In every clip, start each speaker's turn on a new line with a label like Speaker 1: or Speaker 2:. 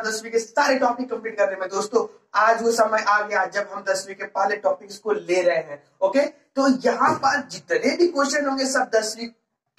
Speaker 1: 10वीं के सारे टॉपिक कंप्लीट करने में। दोस्तों आज वो समय आ गया जब हम 10वीं के पहले टॉपिक्स को ले रहे हैं। ओके, तो यहाँ पर जितने भी क्वेश्चन होंगे सब 10वीं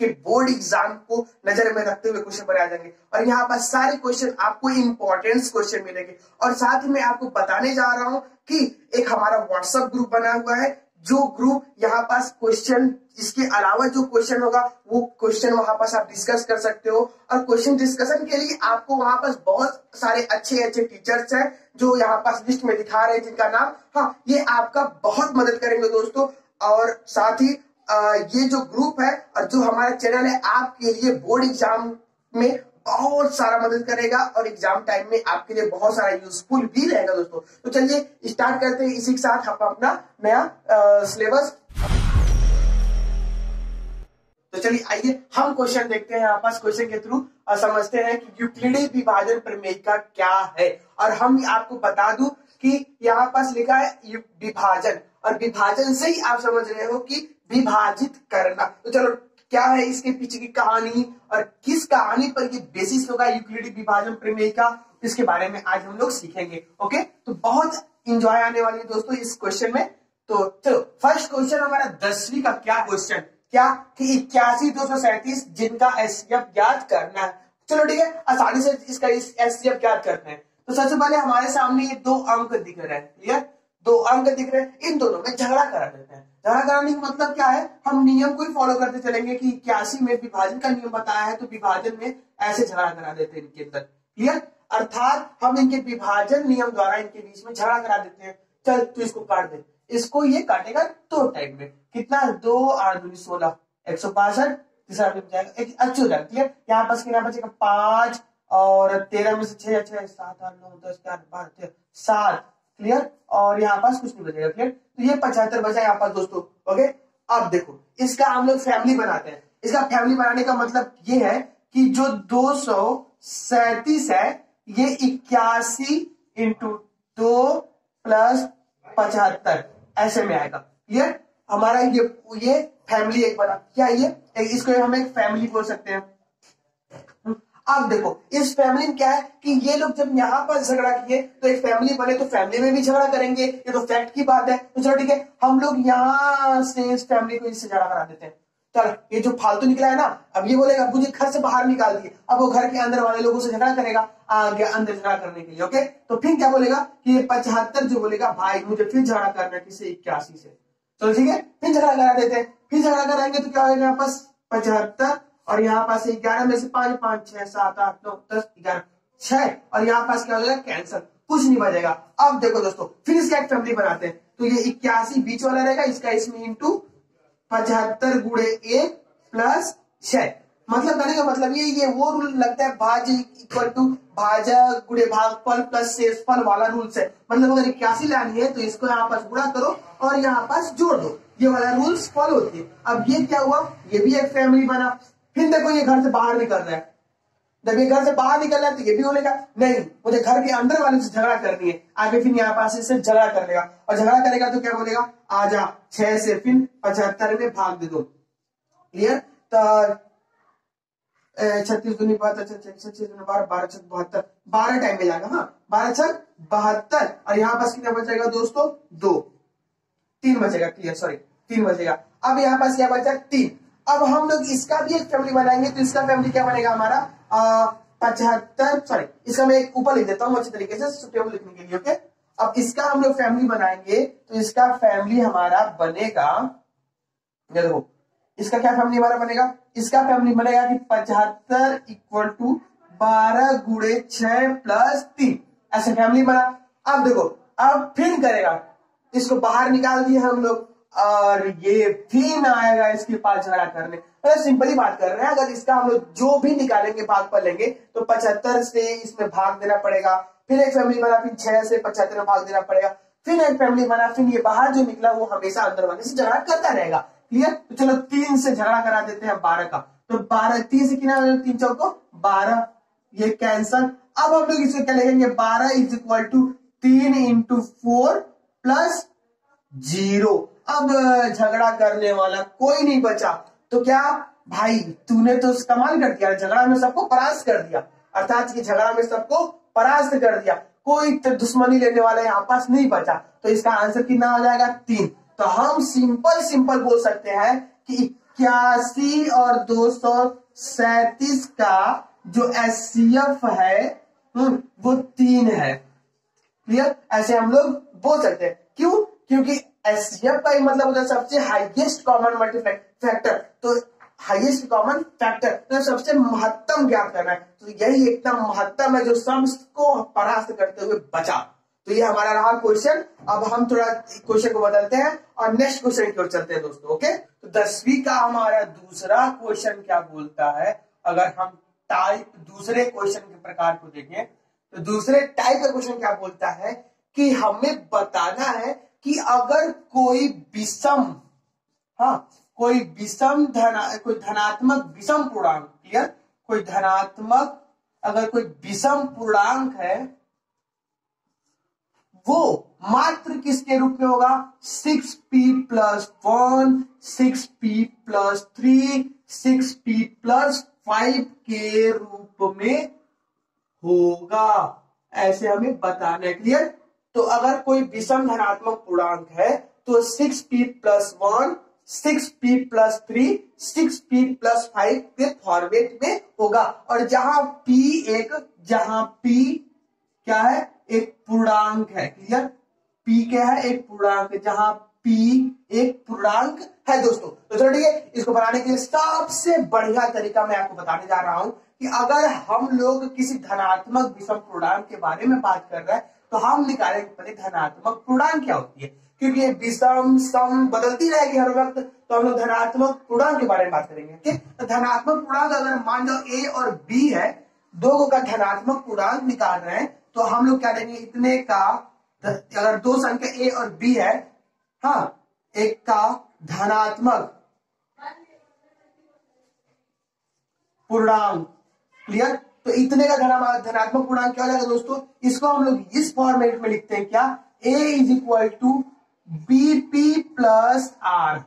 Speaker 1: के बोर्ड एग्जाम को नजर में रखते हुए क्वेश्चन बनाए जाएंगे और यहाँ पर सारे क्वेश्चन आपको इंपॉर्टेंस क्वेश्चन मिलेंगे। और साथ ही मैं आपको बताने जा रहा हूं कि एक हमारा व्हाट्सएप ग्रुप बना हुआ है, जो ग्रुप यहाँ पास क्वेश्चन इसके अलावा जो क्वेश्चन होगा वो क्वेश्चन वहां पास आप डिस्कस कर सकते हो। और क्वेश्चन डिस्कशन के लिए आपको वहां पास बहुत सारे अच्छे अच्छे टीचर्स हैं जो यहाँ पास लिस्ट में दिखा रहे हैं, जिनका नाम, हाँ, ये आपका बहुत मदद करेंगे दोस्तों। और साथ ही ये जो ग्रुप है और जो हमारा चैनल है आपके लिए बोर्ड एग्जाम में बहुत सारा मदद करेगा और एग्जाम टाइम में आपके लिए बहुत सारा यूजफुल भी रहेगा दोस्तों। तो चलिए स्टार्ट करते हैं इसी के साथ हम अपना नया सिलेबस। तो चलिए आइए हम क्वेश्चन देखते हैं। यहाँ पास क्वेश्चन के थ्रू समझते हैं कि यूक्लिडी विभाजन प्रमेय का क्या है। और हम आपको बता दूं कि यहाँ पास लिखा है विभाजन, और विभाजन से ही आप समझ रहे हो कि विभाजित करना। तो चलो क्या है इसके पीछे की कहानी और किस कहानी पर ये बेसिस होगा यूक्लिडी विभाजन प्रमेय का, इसके बारे में आज हम लोग सीखेंगे। ओके, तो बहुत इंजॉय आने वाली है दोस्तों इस क्वेश्चन में। तो चलो फर्स्ट क्वेश्चन हमारा 10वीं का क्या क्वेश्चन, क्या कि 81,237 जिनका एचसीएफ ज्ञात करना है। चलो ठीक है, आसानी से इसका एचसीएफ ज्ञात करना है। तो सबसे पहले हमारे सामने ये दो अंक दिख रहे हैं, क्लियर, दो अंक दिख रहे हैं, इन दोनों में झगड़ा करा देते हैं। झगड़ा कराने का मतलब क्या है, हम नियम को ही फॉलो करते चलेंगे कि 81 में विभाजन का नियम बताया है तो विभाजन में ऐसे झगड़ा करा देते हैं इनके अंदर, क्लियर, अर्थात हम इनके विभाजन नियम द्वारा इनके बीच में झगड़ा करा देते हैं। चल तू इसको काट दे, इसको ये काटेगा दो टाइम में, कितना, 2 8 दूनी 16, 162, तीसरा में जाएगा एक अच्छी हो जाएगा, क्लियर। यहाँ पास कितना बचेगा 5 और 13 में से 6 6 7 8 9 10 11 12 13 7, क्लियर, और यहाँ पास कुछ नहीं बचेगा, क्लियर। तो ये 75 बचा यहाँ पास दोस्तों। ओके, अब देखो इसका हम लोग फैमिली बनाते हैं। इसका फैमिली बनाने का मतलब ये है कि जो 237 है ये 81 इंटू 2 प्लस 75 ऐसे में आएगा, क्लियर। हमारा ये फैमिली एक बना, क्या ये इसको हम एक फैमिली बोल सकते हैं। अब देखो इस फैमिली में क्या है कि ये लोग जब यहाँ पर झगड़ा किए तो एक फैमिली बने तो फैमिली में भी झगड़ा करेंगे, ये तो फैक्ट की बात है। तो चलो ठीक है, हम लोग यहाँ से इस फैमिली को इससे झगड़ा करा देते हैं। चलो ये जो फालतू निकला है ना, अब ये बोलेगा मुझे घर से बाहर निकाल दिए, अब वो घर के अंदर वाले लोगों से झगड़ा करेगा आगे अंदर झगड़ा करने के लिए। ओके, तो फिर क्या बोलेगा कि ये 75 जो बोलेगा भाई मुझे फिर झगड़ा करना है किसी 81 से। चलो ठीक है, फिर झगड़ा करा देते हैं। फिर झगड़ा कराएंगे तो क्या होगा, यहाँ पास 75 और यहाँ पास 11 में से 5 5 6 7 8 9 10 11 6 और यहाँ पास क्या हो जाएगा कैंसर, कुछ नहीं बचेगा। अब देखो दोस्तों फिर इसका एक फैमिली बनाते हैं। तो ये 81 बीच वाला रहेगा, इसका इसमें इंटू 75 गुणे 1 प्लस 6, मतलब करने का मतलब ये वो रूल लगता है भाज्य इक्वल टू भाज्य गुणे भागफल प्लस शेषफल वाला रूल से। मतलब अगर 81 लानी है तो इसको यहाँ पास गुणा करो और यहाँ पास जोड़ दो, ये वाला रूल्स फॉलो होती है। अब ये क्या हुआ, ये भी एक फैमिली बना। फिर देखो ये घर से बाहर निकल रहा है, जब ये घर से बाहर निकल रहा है तो ये भी बोलेगा नहीं मुझे घर के अंदर वाले से झगड़ा करनी है। आगे फिर यहाँ पास इससे झगड़ा कर लेगा और झगड़ा करेगा तो क्या बोलेगा, आजा 6 से फिर 75 में भाग दे दो, क्लियर। तो 36 दूनी 12 टाइम में जाएगा, हाँ 12 6 72 और यहाँ पास कितना बचेगा दोस्तों 2 3 बचेगा, क्लियर, सॉरी 3 बचेगा। अब यहाँ पास क्या बचा 3। अब हम लोग इसका भी एक फैमिली बनाएंगे तो इसका फैमिली क्या बनेगा हमारा 75, सॉरी इसका मैं एक ऊपर लिख देता हूँ अच्छी तरीके से सुटेबल लिखने के लिए। ओके, अब इसका हम लोग फैमिली बनाएंगे तो इसका फैमिली हमारा बनेगा, देखो इसका क्या फैमिली हमारा बनेगा, इसका फैमिली बनेगा कि 75 इक्वल टू 12 गुणे 6 प्लस 3 ऐसे फैमिली बना। अब देखो अब फिर करेगा, इसको बाहर निकाल दिए हम लोग और ये फिर आएगा इसके पास झगड़ा करने। मतलब सिंपली बात कर रहे हैं, अगर इसका हम लोग जो भी निकालेंगे भाग पर लेंगे तो 75 से इसमें भाग देना पड़ेगा, फिर एक फैमिली बना, फिर 6 से 75 में भाग देना पड़ेगा, फिर एक फैमिली बना, फिर ये बाहर जो निकला वो हमेशा अंदर वाले से झगड़ा करता रहेगा, क्लियर। तो चलो 3 से झगड़ा करा देते हैं 12 का, तो 12 3 से कितना 3 चौको 12, ये कैंसल। अब हम लोग इसको क्या लिखेंगे 12 is equal to 3 into 4 plus 0। अब झगड़ा करने वाला कोई नहीं बचा, तो क्या भाई तूने तो कमाल कर दिया, झगड़ा में सबको परास्त कर दिया, अर्थात ये झगड़ा में सबको परास्त कर दिया, कोई तो दुश्मनी लेने वाला यहाँ पास नहीं बचा, तो इसका आंसर कितना हो जाएगा 3। तो हम सिंपल बोल सकते हैं कि 81 और 237 का जो HCF है वो 3 है। क्लियर? ऐसे हम लोग बोल सकते हैं। क्यों? क्योंकि HCF का मतलब होता है सबसे हाईएस्ट कॉमन मल्टीफैक्टर, तो हाईएस्ट कॉमन फैक्टर तो सबसे महत्तम ज्ञात करना है, तो यही एकदम महत्तम है जो सबको परास्त करते हुए बचा। तो ये हमारा रहा क्वेश्चन। अब हम थोड़ा क्वेश्चन को बदलते हैं और नेक्स्ट क्वेश्चन की ओर चलते हैं दोस्तों। ओके, तो 10वीं का हमारा दूसरा क्वेश्चन क्या बोलता है, अगर हम टाइप दूसरे क्वेश्चन के प्रकार को देखें तो दूसरे टाइप का क्वेश्चन क्या बोलता है कि हमें बताना है कि अगर कोई विषम, कोई धनात्मक विषम पूर्णांक, क्लियर, कोई धनात्मक अगर कोई विषम पूर्णांक है वो मात्र किसके रूप में होगा, 6p+1, 6p+3, 6p+5 के रूप में होगा, ऐसे हमें बताना है। क्लियर? तो अगर कोई विषम धनात्मक पूर्णांक है तो 6p+1, 6p+3, 6p+5 के फॉर्मेट में होगा, और जहां p क्या है, एक पूर्णांक है। क्लियर? p क्या है, एक पूर्णांक है, जहां p एक पूर्णांक है दोस्तों। तो चलो ठीक है, इसको बनाने के लिए सबसे बढ़िया तरीका मैं आपको बताने जा रहा हूं कि अगर हम लोग किसी धनात्मक विषम पूर्णांक के बारे में बात कर रहे हैं तो हम निकालेंगे पहले धनात्मक पूर्णांक क्या होती है, क्योंकि ये विषम सम बदलती रहेगी हर वक्त, तो हम लोग धनात्मक पूर्णांक के बारे में बात करेंगे। ठीक, तो धनात्मक पूर्णांक अगर मान लो a और b है, दो का धनात्मक पूर्णांक निकाल रहे हैं, तो हम लोग क्या लेंगे, इतने का, अगर दो संख्या a और b है, एक का धनात्मक पूर्णांक। क्लियर? तो इतने का धनात्मक पूर्णांक क्या हो जाएगा दोस्तों, इसको हम लोग इस फॉर्मेट में लिखते हैं क्या, a = bp+r,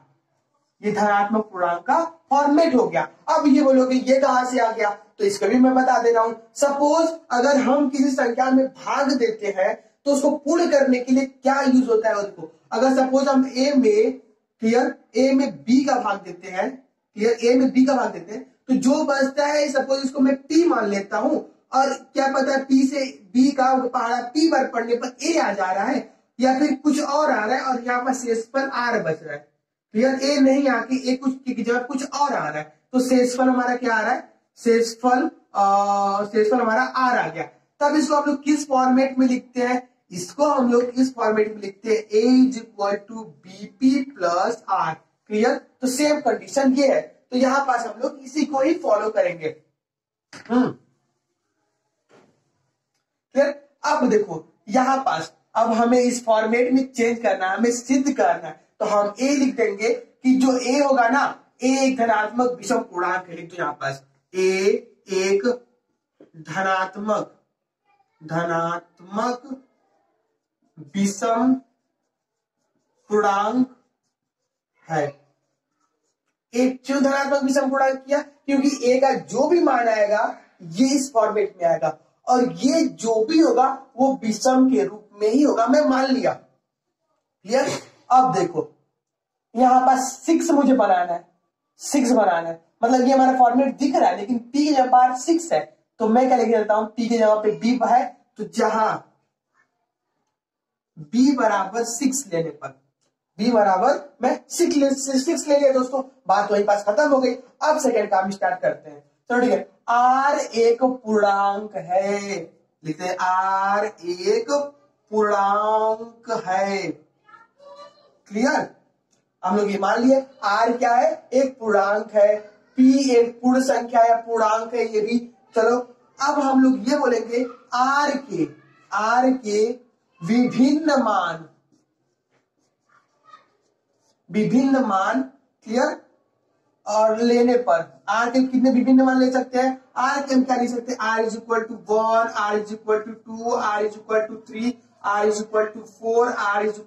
Speaker 1: ये धनात्मक पूर्णांक का फॉर्मेट हो गया। अब ये बोलोगे ये कहां से आ गया, तो इसका भी मैं बता दे रहा हूं। सपोज अगर हम किसी संख्या में भाग देते हैं तो उसको पूर्ण करने के लिए क्या यूज होता है उसको, अगर सपोज हम a में, क्लियर, a में b का भाग देते हैं, क्लियर, a में b का भाग देते हैं, तो जो बचता है सपोज इसको मैं p मान लेता हूं, और क्या पता है p से b का पहाड़ा p बार पढ़ने पर a आ जा रहा है या फिर कुछ और आ रहा है, और यहाँ पर शेषफल r बच रहा है। क्लियर? a नहीं आके a कुछ की जगह कुछ और आ रहा है, तो शेषफल हमारा क्या आ रहा है, शेषफल हमारा r आ गया। तब इसको हम लोग किस फॉर्मेट में लिखते हैं, इसको हम लोग इस फॉर्मेट में लिखते हैं a = bp+r। क्लियर? तो सेम कंडीशन ये है, तो यहां पास हम लोग इसी को ही फॉलो करेंगे। क्लियर? अब देखो यहां पास अब हमें इस फॉर्मेट में चेंज करना है, हमें सिद्ध करना है, तो हम a लिख देंगे कि जो a होगा ना, a एक धनात्मक विषम पूर्णांक है, लिख दो यहां पास, a एक धनात्मक विषम पूर्णांक है। एक क्यों धनात्मक विषम पूर्णांक किया, क्योंकि a का जो भी मान आएगा ये इस फॉर्मेट में आएगा, और ये जो भी होगा वो विषम के रूप में ही होगा, मैं मान लिया। क्लियर? अब देखो यहां पास 6 मुझे बनाना है, 6 बनाना है, मतलब ये हमारा फॉर्मेट दिख रहा है, लेकिन p की जगह पर 6 है, तो मैं क्या लिख देता हूं, p की जगह पे b है, तो जहां b = 6 लेने पर, b बराबर मैं 6 ले लिया दोस्तों, बात वहीं पास खत्म हो गई। अब सेकेंड काम स्टार्ट करते हैं। चलो ठीक है, r एक पूर्णांक है, लिखते हैं r एक पूर्णांक है। क्लियर? हम लोग ये मान लिए r क्या है, एक पूर्णांक है, p एक पूर्ण संख्या या पूर्णांक है ये भी। चलो अब हम लोग ये बोलेंगे r के विभिन्न मान, क्लियर, और लेने पर r के कितने विभिन्न मान ले सकते हैं, r के हम क्या लिख सकते हैं, r = 1, r = 2, r = 3, r = 4, r =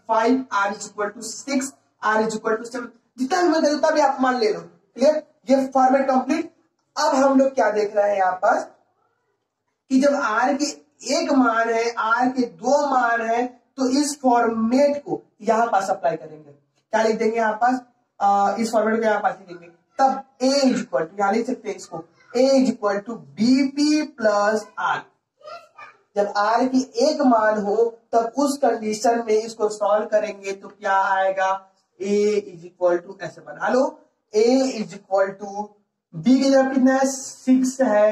Speaker 1: 5, r = 6, r = 7, जितना भी मैं उतना भी आप मान ले लो। क्लियर? ये फॉर्मेट कंप्लीट। अब हम लोग क्या देख रहे हैं यहाँ पर कि जब r के एक मान है, आर के दो मान है, तो इस फॉर्मेट को यहां पास अप्लाई करेंगे। क्या लिख देंगे यहां पास, इस फॉर्मेट को यहां पास लिखेंगे, तब ए इज इक्वल टू, यहां लिख सकते हैं इसको, A is equal to BP plus R. जब आर की एक मान हो तब उस कंडीशन में इसको सॉल्व करेंगे तो क्या आएगा, ए इज इक्वल टू, ऐसे बना लो, ए इज इक्वल टू बी की जगह कितना है 6 है,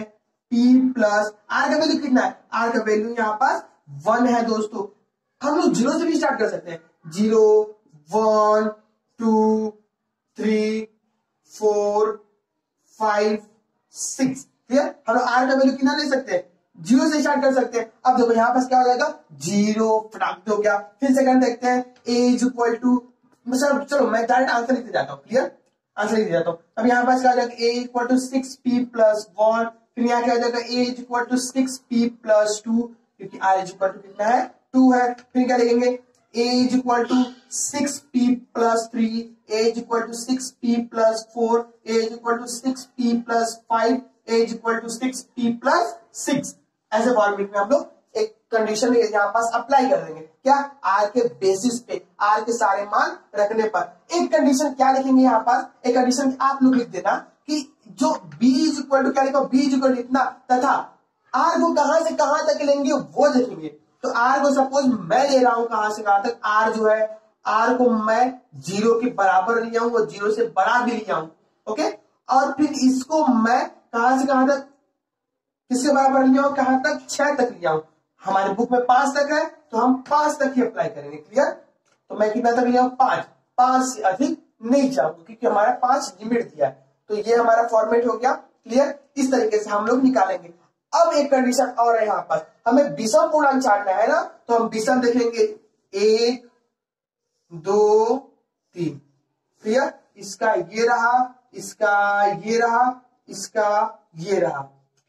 Speaker 1: पी प्लस आर का वैल्यू कितना है, आर का वैल्यू यहाँ पास 1 है दोस्तों। हम लोग 0 से भी स्टार्ट कर सकते हैं, 0 1 2 3 4 5 6, क्लियर। हम लोग आर का वैल्यू कितना ले सकते हैं, 0 से स्टार्ट कर सकते हैं। अब देखो यहाँ पास क्या हो जाएगा, 0 फटाक हो गया। फिर सेकंड देखते हैं, ए इज इक्वल टू, मतलब चलो मैं डायरेक्ट आंसर लिखते जाता हूँ, क्लियर, आंसर लिखते जाता हूँ। अब यहाँ पास क्या हो जाएगा, ए इक्वल टू 6p प्लस 1, फिर यहाँ क्या हो जाएगा, A is equal to 6p plus 2, क्योंकि आर इज इक्वल टू कितना है 2 है। फिर क्या लिखेंगे, A is equal to 6p plus 3, A is equal to 6p plus 4, A is equal to 6p plus 5, A is equal to 6p plus 6। ऐसे format में हम लोग एक कंडीशन यहाँ पास अप्लाई कर देंगे, क्या, आर के बेसिस पे, आर के सारे मान रखने पर। एक कंडीशन क्या लिखेंगे यहाँ पास, एक कंडीशन आप लोग लिख देना कि जो b इज इक्वल टू, क्या लिखो, b इज इक्वल टू इतना, तथा आर को कहां से कहां तक लेंगे वो लिखेंगे। तो आर को सपोज मैं ले रहा हूं कहां से कहां तक, आर जो है, आर को मैं 0 के बराबर लिया हूं, वो 0 से बड़ा भी लिया हूं, ओके। और फिर इसको मैं कहां से कहां तक, किसके बराबर लिया हूं, कहां तक, 6 तक लिया हूं। हमारे बुक में 5 तक है तो हम 5 तक ही अप्लाई करेंगे, क्लियर। तो मैं कितना तक लिया हूं, 5 से अधिक नहीं चाहूंगा क्योंकि हमारा 5 लिमिट दिया है। तो ये हमारा फॉर्मेट हो गया, क्लियर। इस तरीके से हम लोग निकालेंगे। अब एक कंडीशन और है यहाँ पर, हमें विषम पूर्णांक छांटना है ना, तो हम विषम देखेंगे 1 2 3, क्लियर। इसका ये रहा, इसका ये रहा, इसका ये रहा,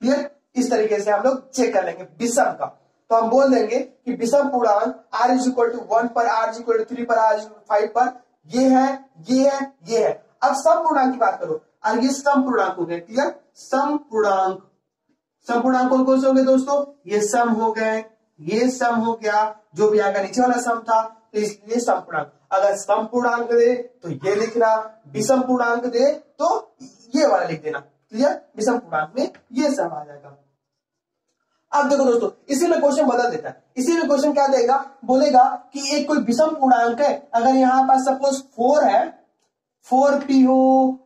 Speaker 1: क्लियर। इस तरीके से हम लोग चेक कर लेंगे विषम का। तो हम बोल देंगे कि विषम पूर्णांक r इज इक्वल टू 1 पर, r इज इक्वल टू 3 पर, r इज इक्वल टू 5 पर, ये है, ये है, ये है। अब सम पूर्णांक की बात करो, और ये सम पूर्णांक हो गए, क्लियर। सम पूर्णांक, सम पूर्णांक कौन कौन से होंगे दोस्तों, ये सम हो गए, ये सम हो गया, जो भी आगे नीचे वाला सम था, तो इसलिए सम पूर्णांक। अगर सम पूर्णांक दे तो ये लिखना, विषम पूर्णांक दे तो ये वाला लिख देना, क्लियर। विषम पूर्णांक में ये सम आ जाएगा। अब देखो दोस्तों, इसी में क्वेश्चन बदल देता है। इसी में क्वेश्चन क्या देगा, बोलेगा कि एक कोई विषम पूर्णांक है, अगर यहाँ पास सपोज 4 है, 4p हो,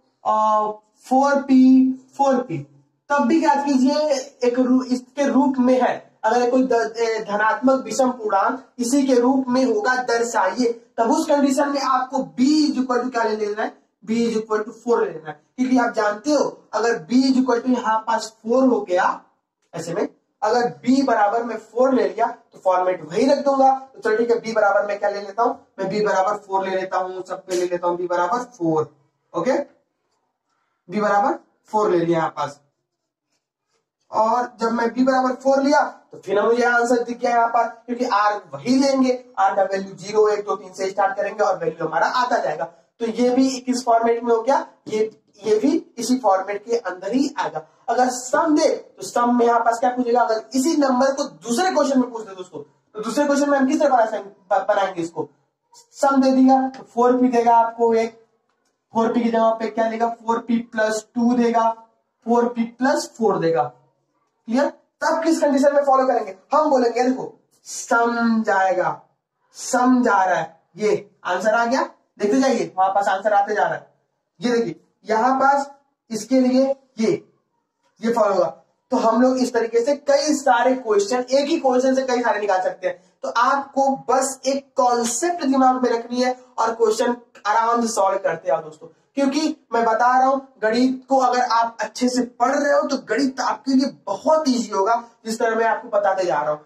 Speaker 1: 4p, तब भी क्या कीजिए, एक इसके रूप में है। अगर कोई धनात्मक विषम पूर्णांक इसी के रूप में होगा, दर्शाइए, तब उस कंडीशन में आपको b इज इक्वल टू क्या ले लेना है, b इज इक्वल टू 4 ले लेना है। क्योंकि आप जानते हो अगर b इज इक्वल टू यहाँ पास 4 हो गया, ऐसे में अगर b बराबर में 4 ले लिया तो फॉर्मेट वही रख दूंगा। तो चलो ठीक है, b बराबर मैं क्या ले लेता हूं, मैं b बराबर 4 ले लेता हूं, सब पे ले लेता हूं b बराबर 4, ओके। b बराबर 4 ले लिया यहां पास, और जब मैं b बराबर 4 लिया तो फिर मुझे आंसर दिख गया यहाँ पर, क्योंकि r वही लेंगे, r का वैल्यू 0 1 2 3 से स्टार्ट करेंगे और वैल्यू हमारा आता जाएगा। तो ये भी किस फॉर्मेट में हो गया, ये भी इसी फॉर्मेट के अंदर ही आएगा। अगर सम दे तो सम में यहाँ पास क्या पूछेगा, अगर इसी नंबर को दूसरे क्वेश्चन में पूछ दे दोस्तों, तो दूसरे क्वेश्चन में हम किस तरह बनाएंगे इसको, सम दे दिया तो 4p देगा आपको, एक 4p की जगह पे क्या देगा, 4p प्लस 2 देगा, 4p प्लस 4 देगा, क्लियर। तब किस कंडीशन में फॉलो करेंगे, हम बोलेंगे देखो सम जाएगा, सम जा रहा है, ये आंसर आ गया, देखते जाइए वहां पास आंसर आते जा रहा है। ये देखिए यहां पास इसके लिए ये फॉलो होगा। तो हम लोग इस तरीके से कई सारे क्वेश्चन, एक ही क्वेश्चन से कई सारे निकाल सकते हैं। तो आपको बस एक कॉन्सेप्ट दिमाग में रखनी है और क्वेश्चन आराम से सॉल्व करते आओ दोस्तों। क्योंकि मैं बता रहा हूं गणित को अगर आप अच्छे से पढ़ रहे हो तो गणित आपके लिए बहुत ईजी होगा, जिस तरह मैं आपको बताते जा रहा हूं।